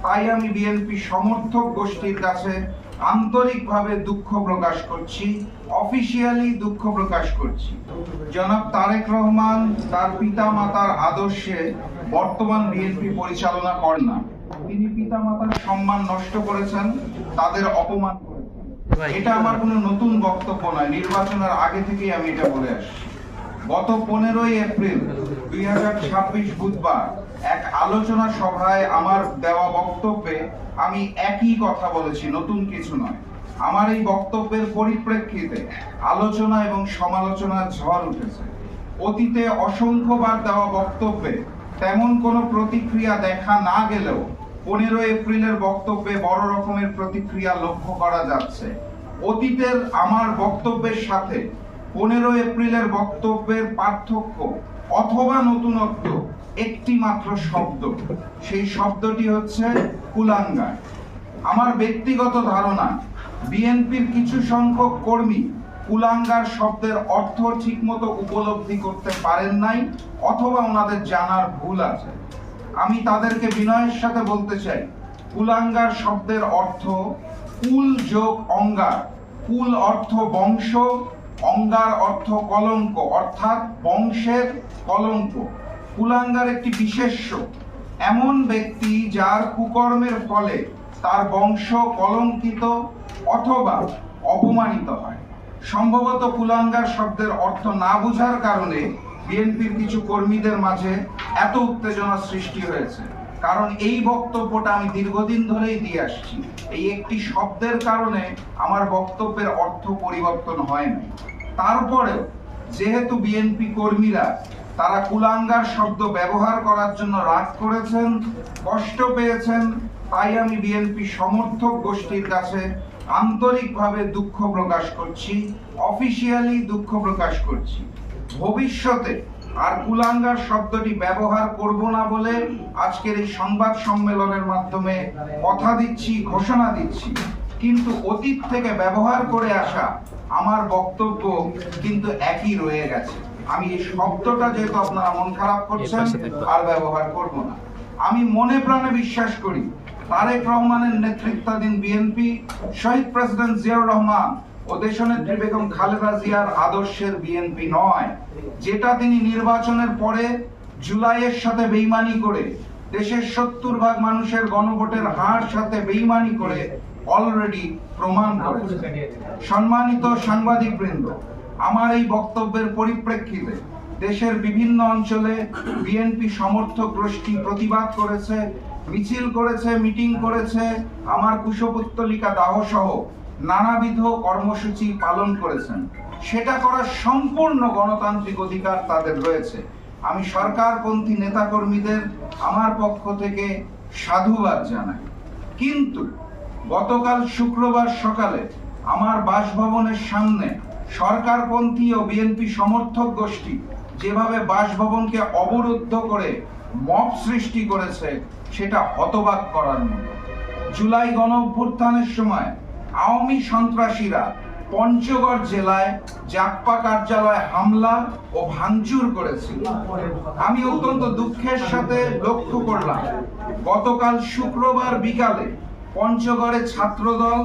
তাই আমি বিএনপি সমর্থক গোষ্ঠীর কাছে আন্তরিকভাবে দুঃখ প্রকাশ করছি, অফিসিয়ালি দুঃখ প্রকাশ করছি। জনাব তারেক রহমান তার পিতা মাতার আদর্শে বর্তমান বিএনপি পরিচালনা করেন না। তিনি পিতা মাতার সম্মান নষ্ট করেছেন, তাদের অপমান করেছেন। এটা আমার কোনো নতুন বক্তব্য নয়, নির্বাচনের আগে থেকেই আমি এটা বলে আসছি। গত 15ই এপ্রিল 2026 বুধবার এক আলোচনা সভায় আমার দেওয়া বক্তব্যে আমি একই কথা বলেছি, নতুন কিছু নয়। আমার এই বক্তব্যের পরিপ্রেক্ষিতে আলোচনা এবং সমালোচনার ঝড় উঠেছে। অতীতে অসংখ্যবার দেওয়া বক্তব্যে তেমন কোনো প্রতিক্রিয়া দেখা না গেলেও 15 এপ্রিলের বক্তব্যে বড় রকমের প্রতিক্রিয়া লক্ষ্য করা যাচ্ছে। অতীতের আমার বক্তব্যের সাথে 15 এপ্রিলের বক্তব্যের পার্থক্য অথবা নতুনত্ব একটি মাত্র শব্দ, সেই শব্দটি হচ্ছে কুলাঙ্গার। আমার ব্যক্তিগত ধারণা, বিএনপির কিছু সংখ্যক কর্মী কুলাঙ্গার শব্দের অর্থ ঠিকমতো উপলব্ধি করতে পারেন নাই অথবা ওনাদের জানার ভুল আছে। আমি তাদেরকে বিনয়ের সাথে বলতে চাই, কুলাঙ্গার শব্দের অর্থ কুল যোগ অঙ্গার। কুল অর্থ বংশ, অঙ্গার অর্থ কলঙ্ক, অর্থাৎ বংশের কলঙ্ক। কুলাঙ্গার একটি বিশেষ্য, এমন ব্যক্তি যার কুকর্মের ফলে তার বংশ কলঙ্কিত অথবা অপমানিত হয়। সম্ভবত কুলাঙ্গার শব্দের অর্থ না বোঝার কারণে বিএনপির কিছু কর্মীদের মাঝে এত উত্তেজনা সৃষ্টি হয়েছে। কারণ এই বক্তব্যটা আমি দীর্ঘদিন ধরেই দিয়ে আসছি, এই একটি শব্দের কারণে আমার বক্তব্যের অর্থ পরিবর্তন হয় নাই। তারপরেও যেহেতু বিএনপি কর্মীরা তারা কুলাঙ্গার শব্দ ব্যবহার করার জন্য রাগ করেছেন, কষ্ট পেয়েছেন, তাই আমি বিএনপি সমর্থক গোষ্ঠীর কাছে আন্তরিকভাবে দুঃখ প্রকাশ করছি, অফিসিয়ালি দুঃখ প্রকাশ করছি। ভবিষ্যতে আর কুলাঙ্গার শব্দটি ব্যবহার করব না বলে আজকের এই সংবাদ সম্মেলনের মাধ্যমে কথা দিচ্ছি, ঘোষণা দিচ্ছি। কিন্তু অতীত থেকে ব্যবহার করে আসা আমার বক্তব্য কিন্তু একই রয়ে গেছে। আমি এই শব্দটা যেহেতু আপনারা মন খারাপ করছেন আর ব্যবহার করব না। আমি মনে প্রাণে বিশ্বাস করি তারেক রহমানের নেতৃত্বাধীন বিএনপি শহীদ প্রেসিডেন্ট জিয়াউর রহমান ও দেশনেত্রী বেগম খালেদা জিয়ার আদর্শের বিএনপি নয়, যেটা তিনি নির্বাচনের পরে জুলাইয়ের সাথে বেইমানি করে, দেশের 70% মানুষের গণভোটের হার সাথে বেইমানি করে অলরেডি প্রমাণ করেছে। সম্মানিত সাংবাদিকবৃন্দ, আমার এই বক্তব্যের পরিপ্রেক্ষিতে দেশের বিভিন্ন অঞ্চলে বিএনপি সমর্থক গোষ্ঠী প্রতিবাদ করেছে, মিছিল করেছে, মিটিং করেছে, আমার কুশপুত্তলিকা দাহ সহ নানাবিধ কর্মসূচি পালন করেছেন। সেটা করার সম্পূর্ণ গণতান্ত্রিক অধিকার তাদের রয়েছে। আমি সরকারপন্থী নেতাকর্মীদের আমার পক্ষ থেকে সাধুবাদ জানাই। কিন্তু গতকাল শুক্রবার সকালে আমার বাসভবনের সামনে সরকারপন্থী ও বিএনপি সমর্থক গোষ্ঠী যেভাবে বাসভবনকে অবরুদ্ধ করে মব সৃষ্টি করেছে, সেটা হতবাক করার মতো। জুলাই গণ অভ্যুত্থানের সময় আওয়ামী সন্ত্রাসীরা পঞ্চগড় জেলায় জাকপা কার্যালয়ে হামলা ও ভাঙচুর করেছিল। আমি অত্যন্ত দুঃখের সাথে লক্ষ্য করলাম গতকাল শুক্রবার বিকালে পঞ্চগড়ে ছাত্রদল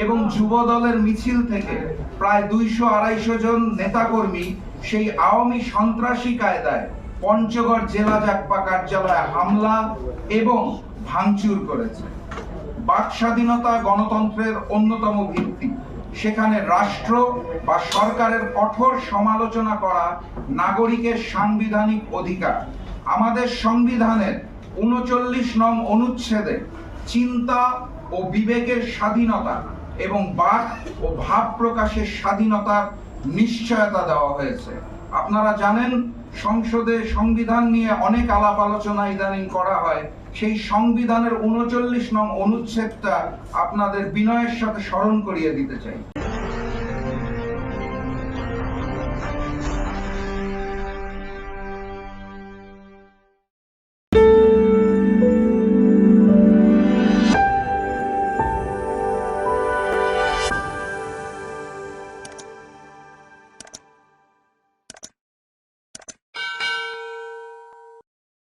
এবং যুব দলের মিছিল থেকে প্রায় 200-250 জন নেতাকর্মী সেই আওয়ামী সন্ত্রাসী কায়দায় পঞ্চগড় জেলা জাকপা কার্যালয়ে হামলা এবং ভাঙচুর করেছে। বাক স্বাধীনতা গণতন্ত্রের অন্যতম ভিত্তি। সেখানে রাষ্ট্র বা সরকারের কঠোর সমালোচনা করা নাগরিকের সাংবিধানিক অধিকার। আমাদের সংবিধানের 39 নং অনুচ্ছেদে চিন্তা ও বিবেকের স্বাধীনতা এবং বাক ও ভাব প্রকাশের স্বাধীনতার নিশ্চয়তা দেওয়া হয়েছে। আপনারা জানেন, সংসদে সংবিধান নিয়ে অনেক আলাপ আলোচনা ইদানিং করা হয়। সেই সংবিধানের 39 নং অনুচ্ছেদটা আপনাদের বিনয়ের সাথে স্মরণ করিয়ে দিতে চাই।